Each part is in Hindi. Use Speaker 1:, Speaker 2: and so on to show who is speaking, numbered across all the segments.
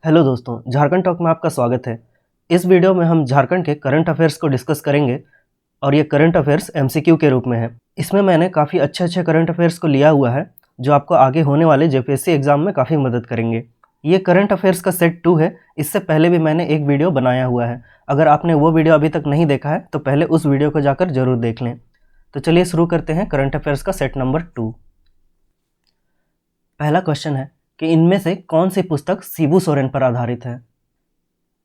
Speaker 1: हेलो दोस्तों, झारखंड टॉक में आपका स्वागत है। इस वीडियो में हम झारखंड के करंट अफेयर्स को डिस्कस करेंगे और ये करंट अफेयर्स एमसीक्यू के रूप में है। इसमें मैंने काफ़ी अच्छे करंट अफेयर्स को लिया हुआ है जो आपको आगे होने वाले जेपीएससी एग्जाम में काफ़ी मदद करेंगे। ये करंट अफेयर्स का सेट 2 है। इससे पहले भी मैंने एक वीडियो बनाया हुआ है। अगर आपने वो वीडियो अभी तक नहीं देखा है तो पहले उस वीडियो को जाकर जरूर देख लें। तो चलिए शुरू करते हैं करंट अफेयर्स का सेट नंबर 2। पहला क्वेश्चन है कि इनमें से कौन सी पुस्तक शिबू सोरेन पर आधारित है।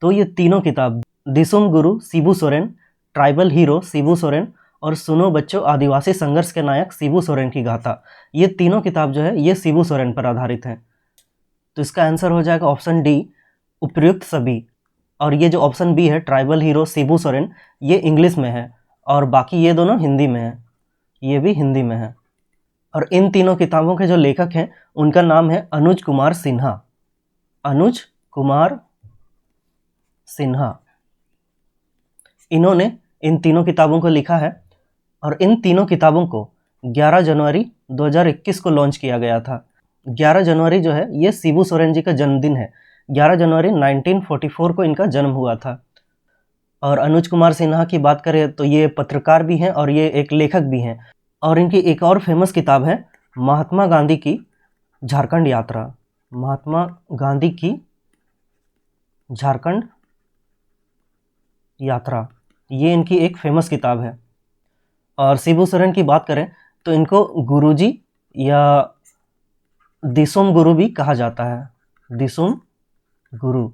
Speaker 1: तो ये तीनों किताब दिसुम गुरु शिबू सोरेन, ट्राइबल हीरो शिबू सोरेन और सुनो बच्चों आदिवासी संघर्ष के नायक शिबू सोरेन की गाथा, ये तीनों किताब जो है ये शिबू सोरेन पर आधारित है। तो इसका आंसर हो जाएगा ऑप्शन डी, उपर्युक्त सभी। और ये जो ऑप्शन बी है ट्राइबल हीरो शिबू सोरेन, ये इंग्लिश में है और बाकी ये दोनों हिंदी में है, ये भी हिंदी में है। और इन तीनों किताबों के जो लेखक हैं उनका नाम है अनुज कुमार सिन्हा। अनुज कुमार सिन्हा, इन्होंने इन तीनों किताबों को लिखा है और इन तीनों किताबों को 11 जनवरी 2021 को लॉन्च किया गया था। 11 जनवरी जो है ये शिबू सोरेन जी का जन्मदिन है। 11 जनवरी 1944 को इनका जन्म हुआ था। और अनुज कुमार सिन्हा की बात करें तो ये पत्रकार भी हैं और ये एक लेखक भी हैं। और इनकी एक और फेमस किताब है महात्मा गांधी की झारखंड यात्रा। महात्मा गांधी की झारखंड यात्रा, ये इनकी एक फेमस किताब है। और शिबू सोरेन की बात करें तो इनको गुरुजी या दिसुम गुरु भी कहा जाता है, दिसुम गुरु।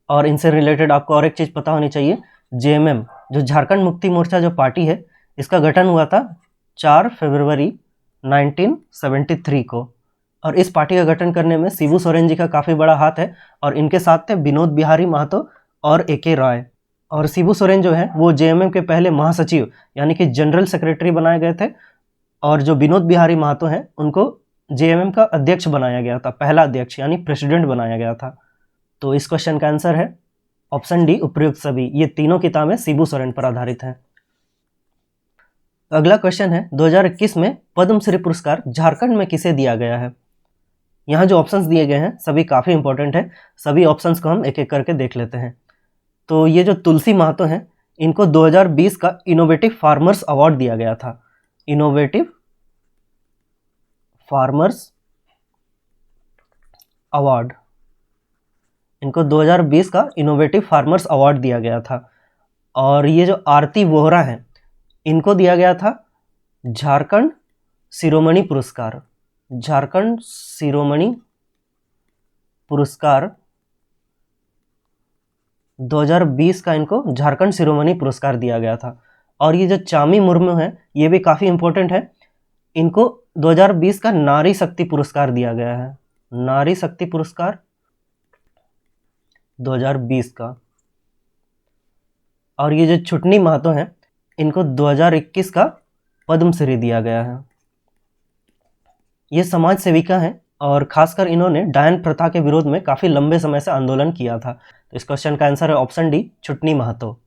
Speaker 1: और इनसे रिलेटेड आपको और एक चीज़ पता होनी चाहिए, जेएमएम जो झारखंड मुक्ति मोर्चा जो पार्टी है, इसका गठन हुआ था 4 फरवरी 1973 को। और इस पार्टी का गठन करने में शिबू सोरेन जी का काफ़ी बड़ा हाथ है और इनके साथ थे विनोद बिहारी महतो और एके राय। और शिबू सोरेन जो है वो जेएमएम के पहले महासचिव यानी कि जनरल सेक्रेटरी बनाए गए थे। और जो विनोद बिहारी महतो हैं उनको जेएमएम का अध्यक्ष बनाया गया था, पहला अध्यक्ष यानी प्रेसिडेंट बनाया गया था। तो इस क्वेश्चन का आंसर है ऑप्शन डी, उपर्युक्त सभी। ये तीनों किताबें शिबू सोरेन पर आधारित हैं। अगला क्वेश्चन है 2021 में पद्मश्री पुरस्कार झारखंड में किसे दिया गया है। यहाँ जो ऑप्शंस दिए गए हैं सभी काफ़ी इंपॉर्टेंट है, सभी ऑप्शंस को हम एक एक करके देख लेते हैं। तो ये जो तुलसी महतो हैं इनको 2020 का इनोवेटिव फार्मर्स अवार्ड दिया गया था। इनोवेटिव फार्मर्स अवार्ड, इनको 2020 का इनोवेटिव फार्मर्स अवार्ड दिया गया था। और ये जो आरती वोहरा हैं इनको दिया गया था झारखंड शिरोमणि पुरस्कार। झारखंड शिरोमणि पुरस्कार 2020 का इनको झारखंड शिरोमणि पुरस्कार दिया गया था। और ये जो चामी मुर्मू है ये भी काफ़ी इंपॉर्टेंट है, इनको 2020 का नारी शक्ति पुरस्कार दिया गया है। नारी शक्ति पुरस्कार 2020 का। और ये जो छुटनी महतो हैं इनको 2021 का पद्मश्री दिया गया है। ये समाज सेविका हैं और खासकर इन्होंने डायन प्रथा के विरोध में काफ़ी लंबे समय से आंदोलन किया था। तो इस क्वेश्चन का आंसर है ऑप्शन डी, छुटनी महतो।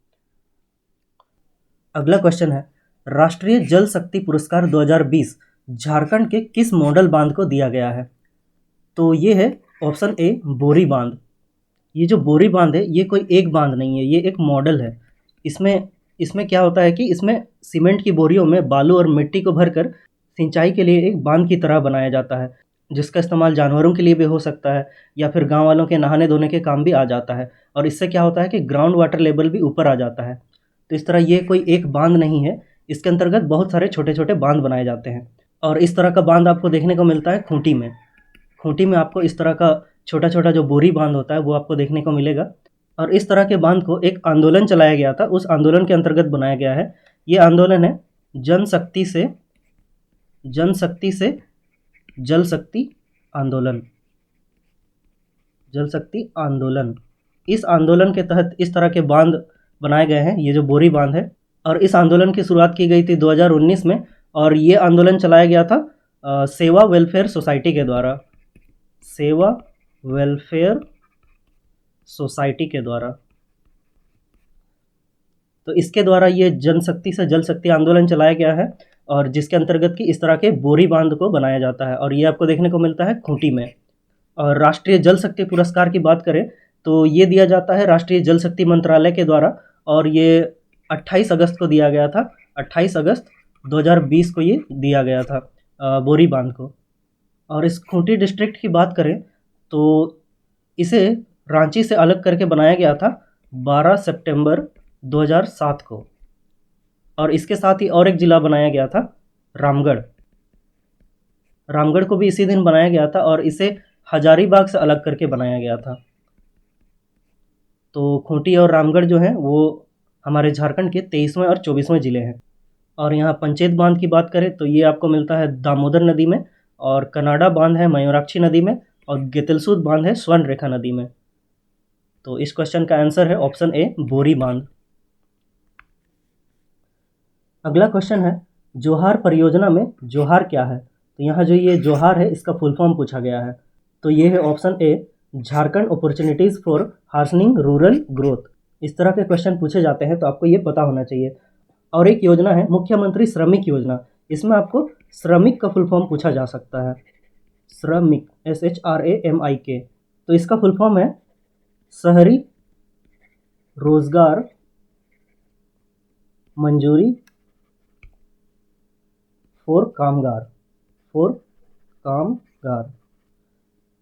Speaker 1: अगला क्वेश्चन है राष्ट्रीय जल शक्ति पुरस्कार 2020 झारखंड के किस मॉडल बांध को दिया गया है। तो ये है ऑप्शन ए, बोरी बांध। ये जो बोरी बांध है ये कोई एक बांध नहीं है, ये एक मॉडल है। इसमें क्या होता है कि इसमें सीमेंट की बोरियों में बालू और मिट्टी को भरकर सिंचाई के लिए एक बांध की तरह बनाया जाता है, जिसका इस्तेमाल जानवरों के लिए भी हो सकता है या फिर गांव वालों के नहाने धोने के काम भी आ जाता है। और इससे क्या होता है कि ग्राउंड वाटर लेवल भी ऊपर आ जाता है। तो इस तरह ये कोई एक बांध नहीं है, इसके अंतर्गत बहुत सारे छोटे छोटे बांध बनाए जाते हैं। और इस तरह का बांध आपको देखने को मिलता है खूंटी में। खूंटी में आपको इस तरह का छोटा छोटा जो बोरी बांध होता है वो आपको देखने को मिलेगा। और इस तरह के बांध को एक आंदोलन चलाया गया था, उस आंदोलन के अंतर्गत बनाया गया है। ये आंदोलन है जनशक्ति से जल शक्ति आंदोलन। जल शक्ति आंदोलन, इस आंदोलन के तहत इस तरह के बांध बनाए गए हैं, ये जो बोरी बांध है। और इस आंदोलन की शुरुआत की गई थी 2019 में और ये आंदोलन चलाया गया था सेवा वेलफेयर सोसाइटी के द्वारा। सेवा वेलफेयर सोसाइटी के द्वारा। तो इसके द्वारा ये जनशक्ति से जल शक्ति आंदोलन चलाया गया है और जिसके अंतर्गत कि इस तरह के बोरी बांध को बनाया जाता है। और ये आपको देखने को मिलता है खूंटी में। और राष्ट्रीय जल शक्ति पुरस्कार की बात करें तो ये दिया जाता है राष्ट्रीय जल शक्ति मंत्रालय के द्वारा, और ये 28 अगस्त को दिया गया था। 28 अगस्त 2020 को ये दिया गया था बोरी बांध को। और इस खूंटी डिस्ट्रिक्ट की बात करें तो इसे रांची से अलग करके बनाया गया था 12 सितंबर 2007 को। और इसके साथ ही और एक ज़िला बनाया गया था रामगढ़। रामगढ़ को भी इसी दिन बनाया गया था और इसे हजारीबाग से अलग करके बनाया गया था। तो खूंटी और रामगढ़ जो हैं वो हमारे झारखंड के 23वें और 24वें ज़िले हैं। और यहाँ पंचेत बांध की बात करें तो ये आपको मिलता है दामोदर नदी में, और कनाडा बांध है मयूराक्षी नदी में, और गेतलसूद बांध है स्वर्ण रेखा नदी में। तो इस क्वेश्चन का आंसर है ऑप्शन ए बोरी बांध। अगला क्वेश्चन है जोहार परियोजना में जोहार क्या है। तो यहाँ जो ये जोहार है इसका फुल फॉर्म पूछा गया है। तो ये है option A Jharkhand opportunities for harnessing rural growth. इस तरह के क्वेश्चन पूछे जाते हैं तो आपको ये पता होना चाहिए। और एक योजना है मुख्यमंत्री श्रमिक योजना। इसमें आपको श्रमिक का फुल फॉर्म पूछा जा सकता है। श्रमिक SHRAMIK। तो इसका फुल फॉर्म है शहरी रोजगार मंजूरी फॉर कामगार।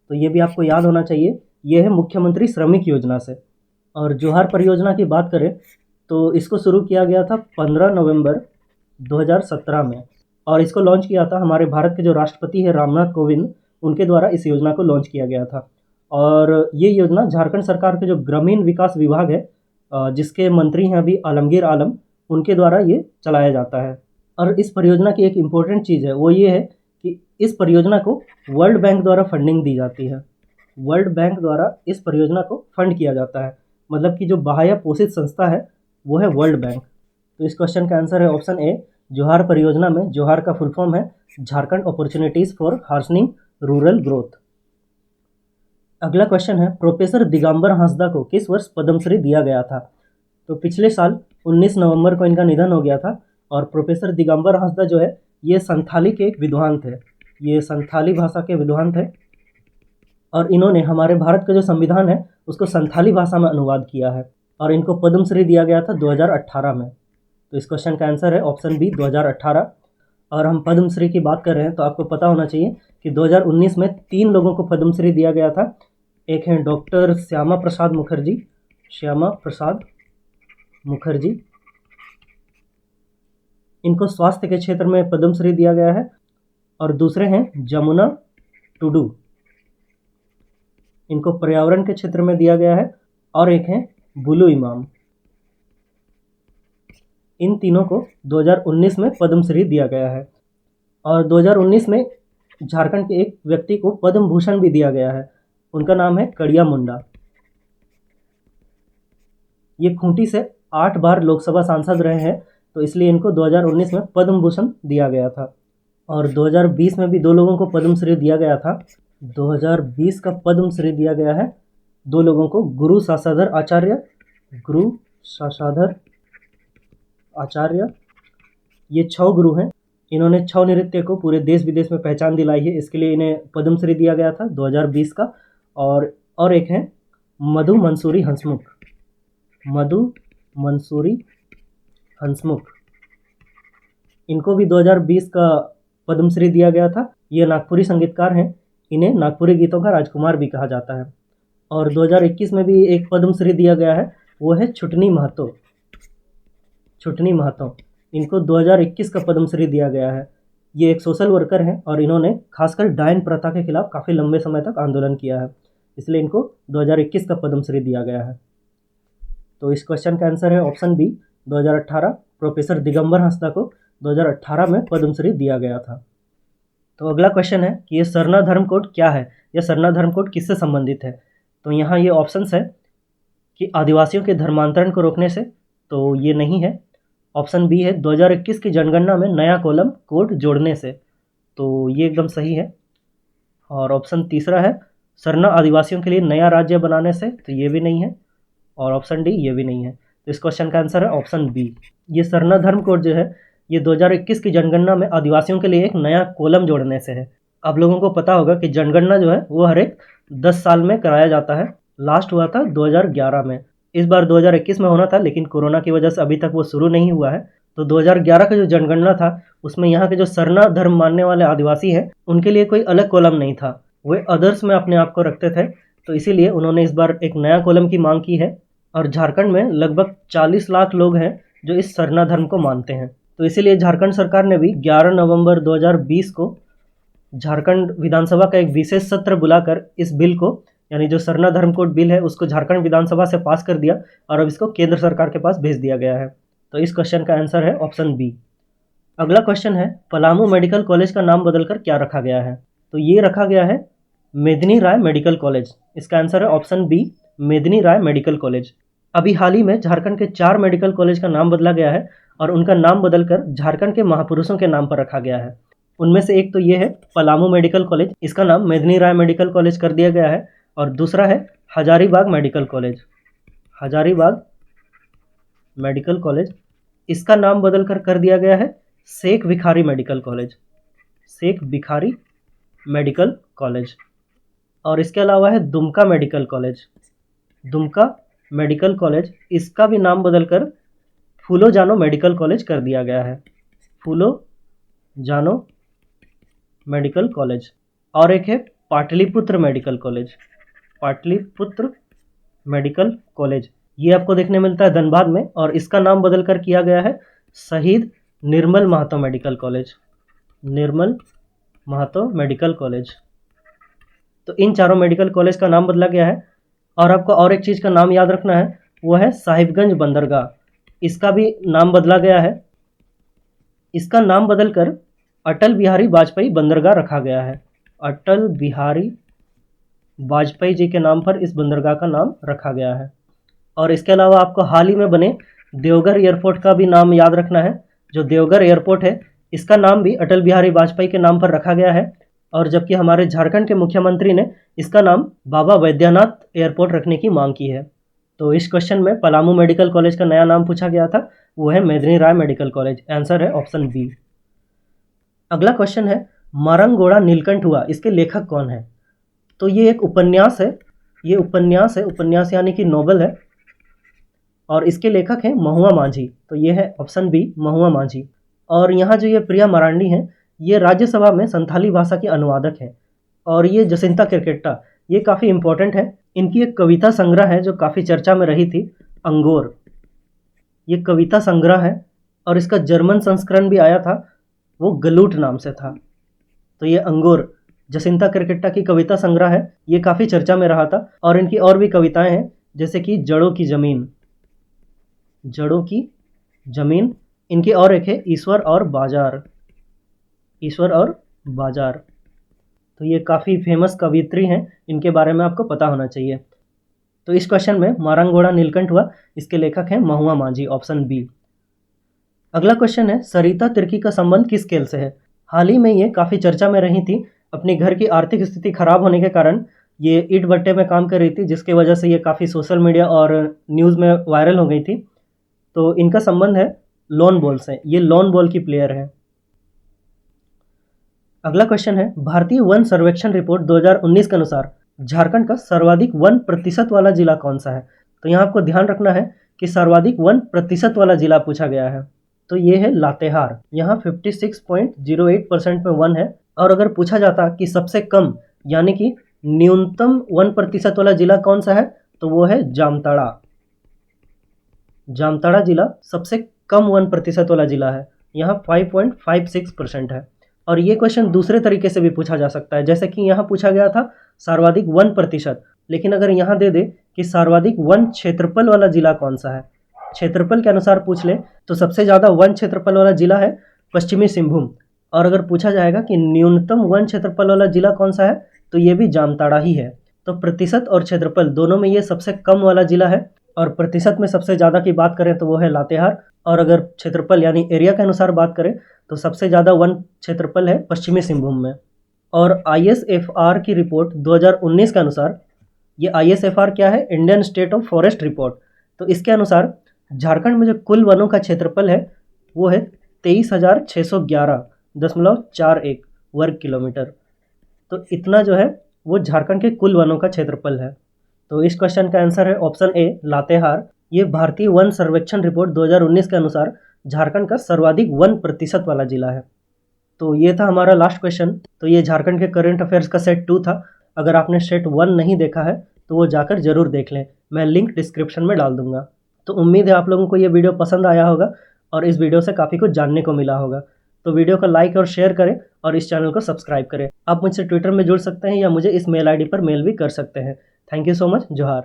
Speaker 1: तो ये भी आपको याद होना चाहिए, ये है मुख्यमंत्री श्रमिक योजना से। और जोहार परियोजना की बात करें तो इसको शुरू किया गया था 15 नवंबर 2017 में, और इसको लॉन्च किया था हमारे भारत के जो राष्ट्रपति हैं रामनाथ कोविंद, उनके द्वारा इस योजना को लॉन्च किया गया था। और ये योजना झारखंड सरकार के जो ग्रामीण विकास विभाग है, जिसके मंत्री हैं अभी आलमगीर आलम, उनके द्वारा ये चलाया जाता है। और इस परियोजना की एक इम्पोर्टेंट चीज़ है वो ये है कि इस परियोजना को वर्ल्ड बैंक द्वारा फंडिंग दी जाती है। वर्ल्ड बैंक द्वारा इस परियोजना को फंड किया जाता है, मतलब कि जो बाह्य पोषित संस्था है वो है वर्ल्ड बैंक। तो इस क्वेश्चन का आंसर है ऑप्शन ए जोहार परियोजना में जोहार का फुल फॉर्म है Jharkhand opportunities for harnessing rural growth. अगला क्वेश्चन है प्रोफेसर दिगंबर हांसदा को किस वर्ष पद्मश्री दिया गया था। तो पिछले साल 19 नवंबर को इनका निधन हो गया था। और प्रोफेसर दिगंबर हांसदा जो है ये संथाली के एक विद्वान थे, ये संथाली भाषा के विद्वान थे, और इन्होंने हमारे भारत का जो संविधान है उसको संथाली भाषा में अनुवाद किया है, और इनको पद्मश्री दिया गया था 2018 में। तो इस क्वेश्चन का आंसर है ऑप्शन बी 2018। और हम पद्मश्री की बात कर रहे हैं तो आपको पता होना चाहिए कि 2019 में 3 लोगों को पद्मश्री दिया गया था। एक हैं डॉक्टर श्यामा प्रसाद मुखर्जी, इनको स्वास्थ्य के क्षेत्र में पद्मश्री दिया गया है। और दूसरे हैं जमुना टुडू, इनको पर्यावरण के क्षेत्र में दिया गया है। और एक हैं बुलू इमाम, इन तीनों को 2019 में पद्मश्री दिया गया है। और 2019 में झारखंड के एक व्यक्ति को पद्म भूषण भी दिया गया है, उनका नाम है कड़िया मुंडा। ये खूंटी से 8 बार लोकसभा सांसद रहे हैं, तो इसलिए इनको 2019 में पद्म भूषण दिया गया था। और 2020 में भी 2 लोगों को पद्मश्री दिया गया था। 2020 का पद्मश्री दिया गया है 2 लोगों को, गुरु सासाधर आचार्य, ये 6 गुरु हैं। इन्होंने 6 नृत्य को पूरे देश विदेश में पहचान दिलाई है, इसके लिए इन्हें पद्मश्री दिया गया था 2020 का। और एक हैं मधु मंसूरी हंसमुख, इनको भी 2020 का पद्मश्री दिया गया था। ये नागपुरी संगीतकार हैं, इन्हें नागपुरी गीतों का राजकुमार भी कहा जाता है। और 2021 में भी एक पद्मश्री दिया गया है, वो है छुटनी महतो, इनको 2021 का पद्मश्री दिया गया है। ये एक सोशल वर्कर हैं और इन्होंने खासकर डायन प्रथा के खिलाफ काफ़ी लंबे समय तक आंदोलन किया है, इसलिए इनको 2021 का पद्मश्री दिया गया है। तो इस क्वेश्चन का आंसर है option B 2018। Professor Digambar Hansda को 2018 में पद्मश्री दिया गया था। तो अगला क्वेश्चन है कि ये सरना धर्म कोड क्या है, या सरना धर्म कोड किससे संबंधित है। तो यहाँ ये ऑप्शंस है कि आदिवासियों के धर्मांतरण को रोकने से, तो ये नहीं है। ऑप्शन बी है 2021 की जनगणना में नया कॉलम कोड जोड़ने से, तो ये एकदम सही है। और ऑप्शन तीसरा है सरना आदिवासियों के लिए नया राज्य बनाने से, तो ये भी नहीं है। और ऑप्शन डी ये भी नहीं है। तो इस क्वेश्चन का आंसर है ऑप्शन बी। ये सरना धर्म कोड जो है ये 2021 की जनगणना में आदिवासियों के लिए एक नया कॉलम जोड़ने से है। आप लोगों को पता होगा कि जनगणना जो है वो हर एक 10 साल में कराया जाता है। लास्ट हुआ था 2011 में। इस बार 2021 में होना था, लेकिन कोरोना की वजह से अभी तक वो शुरू नहीं हुआ है। तो 2011 का जो जनगणना था उसमें यहाँ के जो सरना धर्म मानने वाले आदिवासी हैं उनके लिए कोई अलग कॉलम नहीं था, वे अदर्स में अपने आप को रखते थे। तो इसीलिए उन्होंने इस बार एक नया कॉलम की मांग की है। और झारखंड में लगभग 40 लाख लोग हैं जो इस सरना धर्म को मानते हैं। तो इसीलिए झारखंड सरकार ने भी 11 नवंबर 2020 को झारखंड विधानसभा का एक विशेष सत्र बुलाकर इस बिल को, यानी जो सरना धर्म कोड बिल है, उसको झारखंड विधानसभा से पास कर दिया और अब इसको केंद्र सरकार के पास भेज दिया गया है। तो इस क्वेश्चन का आंसर है ऑप्शन बी। अगला क्वेश्चन है, पलामू मेडिकल कॉलेज का नाम बदलकर क्या रखा गया है? तो ये रखा गया है मेदिनी राय मेडिकल कॉलेज। इसका आंसर है ऑप्शन बी, मेदिनी राय मेडिकल कॉलेज। अभी हाल ही में झारखंड के 4 मेडिकल कॉलेज का नाम बदला गया है और उनका नाम बदलकर झारखंड के महापुरुषों के नाम पर रखा गया है। उनमें से एक तो ये है पलामू मेडिकल कॉलेज, इसका नाम मेदिनी राय मेडिकल कॉलेज कर दिया गया है। और दूसरा है Hazaribagh medical college, Hazaribagh medical college, इसका नाम बदलकर कर दिया गया है Sheikh Bhikhari medical college, Sheikh Bhikhari medical college. और इसके अलावा है Dumka medical college, Dumka medical college, इसका भी नाम बदलकर फूलो जानो मेडिकल कॉलेज कर दिया गया है, फूलो जानो मेडिकल कॉलेज। और एक है Pataliputra medical college, Pataliputra medical college, ये आपको देखने मिलता है धनबाद में और इसका नाम बदलकर किया गया है शहीद निर्मल महतो मेडिकल कॉलेज, निर्मल महतो मेडिकल कॉलेज। तो इन चारों मेडिकल कॉलेज का नाम बदला गया है। और आपको और एक चीज़ का नाम याद रखना है, वो है साहिबगंज बंदरगाह, इसका भी नाम बदला गया है। इसका नाम बदलकर अटल बिहारी वाजपेयी बंदरगाह रखा गया है, अटल बिहारी वाजपेयी जी के नाम पर इस बंदरगाह का नाम रखा गया है। और इसके अलावा आपको हाल ही में बने देवघर एयरपोर्ट का भी नाम याद रखना है। जो देवघर एयरपोर्ट है इसका नाम भी अटल बिहारी वाजपेयी के नाम पर रखा गया है। और जबकि हमारे झारखंड के मुख्यमंत्री ने इसका नाम बाबा वैद्यनाथ एयरपोर्ट रखने की मांग की है। तो इस क्वेश्चन में पलामू मेडिकल कॉलेज का नया नाम पूछा गया था, वो है मेदिनी राय मेडिकल कॉलेज। आंसर है ऑप्शन बी। अगला क्वेश्चन है, मारंगोड़ा नीलकंठ हुआ, इसके लेखक कौन है? तो ये एक उपन्यास है, ये उपन्यास है, उपन्यास यानी कि नोवेल है और इसके लेखक हैं महुआ माझी। तो ये है ऑप्शन बी, महुआ माझी। और यहाँ जो ये प्रिया मरांडी हैं, ये राज्यसभा में संथाली भाषा की अनुवादक हैं। और ये जसिंता किरकेट्टा, ये काफ़ी इम्पोर्टेंट है। इनकी एक कविता संग्रह है जो काफ़ी चर्चा में रही थी, अंगोर, ये कविता संग्रह है और इसका जर्मन संस्करण भी आया था, वो गलूट नाम से था। तो ये अंगोर जसिंता किरकेट्टा की कविता संग्रह है, ये काफ़ी चर्चा में रहा था। और इनकी और भी कविताएं हैं जैसे कि जड़ों की ज़मीन, जड़ों की ज़मीन। इनकी और एक है ईश्वर और बाजार, ईश्वर और बाजार। तो ये काफ़ी फेमस कवियत्री हैं, इनके बारे में आपको पता होना चाहिए। तो इस क्वेश्चन में मारंगोड़ा नीलकंठ हुआ, इसके लेखक हैं महुआ माझी, ऑप्शन बी। अगला क्वेश्चन है, सरिता तिर्की का संबंध किस खेल से है? हाल ही में ये काफ़ी चर्चा में रही थी। अपने घर की आर्थिक स्थिति खराब होने के कारण ये ईंट भट्टे में काम कर रही थी, जिसके वजह से ये काफ़ी सोशल मीडिया और न्यूज़ में वायरल हो गई थी। तो इनका संबंध है लॉन बॉल से, ये लॉन बॉल की प्लेयर है। अगला क्वेश्चन है, भारतीय वन सर्वेक्षण रिपोर्ट 2019 के अनुसार झारखंड का सर्वाधिक वन प्रतिशत वाला जिला कौन सा है? तो यहाँ आपको ध्यान रखना है कि सर्वाधिक वन प्रतिशत वाला जिला पूछा गया है, तो ये है लातेहार। यहाँ 56.08% में वन है। और अगर पूछा जाता कि सबसे कम यानी कि न्यूनतम 1% वाला जिला कौन सा है, तो वो है जामताड़ा। जामताड़ा जिला सबसे कम 1% वाला जिला है, यहाँ 5.56% है। और ये क्वेश्चन दूसरे तरीके से भी पूछा जा सकता है, जैसे कि यहाँ पूछा गया था सर्वाधिक 1%, लेकिन अगर यहाँ दे दे कि सर्वाधिक वन क्षेत्रफल वाला जिला कौन सा है, क्षेत्रफल के अनुसार पूछ ले, तो सबसे ज़्यादा वन क्षेत्रफल वाला जिला है पश्चिमी सिंहभूम। और अगर पूछा जाएगा कि न्यूनतम वन क्षेत्रफल वाला जिला कौन सा है, तो ये भी जामताड़ा ही है। तो प्रतिशत और क्षेत्रफल दोनों में ये सबसे कम वाला जिला है। और प्रतिशत में सबसे ज़्यादा की बात करें तो वो है लातेहार, और अगर क्षेत्रफल यानी एरिया के अनुसार बात करें तो सबसे ज़्यादा वन क्षेत्रफल है पश्चिमी सिंहभूम में। और ISFR की रिपोर्ट 2019 के अनुसार, ये ISFR क्या है, Indian state of forest report, तो इसके अनुसार झारखंड में जो कुल वनों का क्षेत्रफल है वो है 23,611.41 वर्ग किलोमीटर। तो इतना जो है वो झारखंड के कुल वनों का क्षेत्रफल है। तो इस क्वेश्चन का आंसर है ऑप्शन ए लातेहार। ये भारतीय वन सर्वेक्षण रिपोर्ट 2019 के अनुसार झारखंड का सर्वाधिक वन प्रतिशत वाला जिला है। तो ये था हमारा लास्ट क्वेश्चन। तो ये झारखंड के करंट अफेयर्स का सेट 2 था। अगर आपने सेट 1 नहीं देखा है तो वो जाकर ज़रूर देख लें, मैं लिंक डिस्क्रिप्शन में डाल दूंगा। तो उम्मीद है आप लोगों को ये वीडियो पसंद आया होगा और इस वीडियो से काफ़ी कुछ जानने को मिला होगा। तो वीडियो को लाइक और शेयर करें और इस चैनल को सब्सक्राइब करें। आप मुझसे ट्विटर में जुड़ सकते हैं या मुझे इस मेल आईडी पर मेल भी कर सकते हैं। Thank you so much. जोहार।